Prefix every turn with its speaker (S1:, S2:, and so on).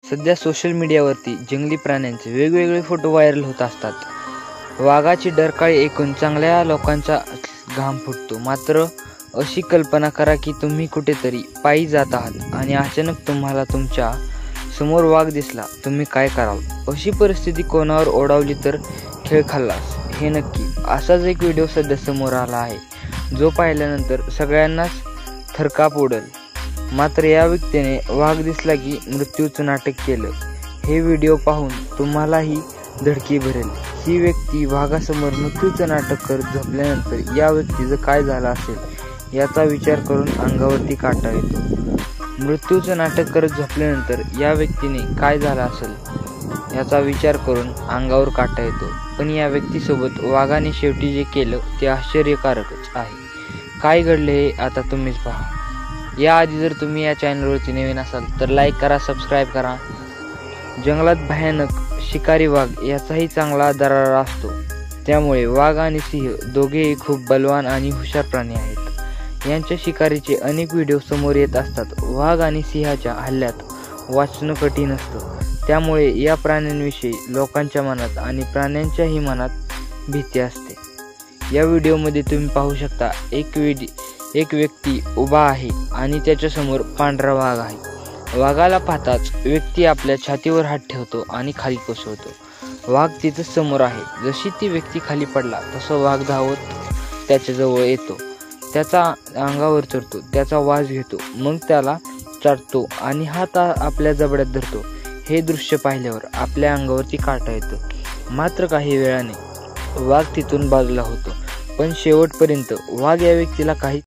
S1: सध्या सोशल मीडियावरती जंगली प्राण्यांचे वेगवेगळे फोटो व्हायरल होत असतात. वाघाची डरकाळी ऐकून चांगल्या लोकांचा घाम फुटतो. मात्र अशी कल्पना करा की तुम्ही कुठेतरी पायी जात आहात आणि अचानक तुम्हाला तुमच्या समोर वाघ दिसला. तुम्ही काय कराल? अशी परिस्थिती कोणावर ओढावली तर खेळ खाल्लास हे नक्की. असाच एक व्हिडिओ सध्या समोर आला आहे, जो पाहिल्यानंतर सगळ्यांनाच थरकाप उडेल. मात्र या व्यक्तीने वाघ दिसला की मृत्यूचं नाटक केलं. हे व्हिडिओ पाहून तुम्हालाही धडकी भरेल. ही व्यक्ती वाघासमोर मृत्यूचं नाटक करत झोपल्यानंतर या व्यक्तीचं काय झालं असेल याचा विचार करून अंगावरती काटा येतो. मृत्यूचं नाटक करत झोपल्यानंतर या व्यक्तीने काय झालं असेल याचा विचार करून अंगावर काटा येतो. पण या व्यक्तीसोबत वाघाने शेवटी जे केलं ते आश्चर्यकारकच आहे. काय घडले हे आता तुम्हीच पहा. याआधी जर तुम्ही या चॅनलवरती नवीन असाल तर लाईक करा, सबस्क्राईब करा. जंगलात भयानक शिकारी वाघ याचाही चांगला दरारा असतो. त्यामुळे वाघ आणि सिंह दोघेही खूप बलवान आणि हुशार प्राणी आहेत. यांच्या शिकारीचे अनेक व्हिडिओ समोर येत असतात. वाघ आणि सिंहाच्या हल्ल्यात वाचणं कठीण असतं. त्यामुळे या प्राण्यांविषयी लोकांच्या मनात आणि प्राण्यांच्याही मनात भीती असते. या व्हिडिओमध्ये तुम्ही पाहू शकता एक व्यक्ती उभा आहे आणि त्याच्यासमोर पांढरा वाघ आहे. वाघाला पाहताच व्यक्ती आपल्या छातीवर हात ठेवतो आणि खाली कोसळतो. वाघ तिथंच समोर आहे. जशी ती व्यक्ती खाली पडला तसं वाघ धावत त्याच्याजवळ येतो, त्याचा अंगावर चढतो, त्याचा वास घेतो, मग त्याला चाटतो आणि हात आपल्या जबड्यात धरतो. हे दृश्य पाहिल्यावर आपल्या अंगावरती काटा येतो. मात्र काही वेळाने वाघ तिथून बाजूला होतो. पण शेवटपर्यंत वाघ या व्यक्तीला काही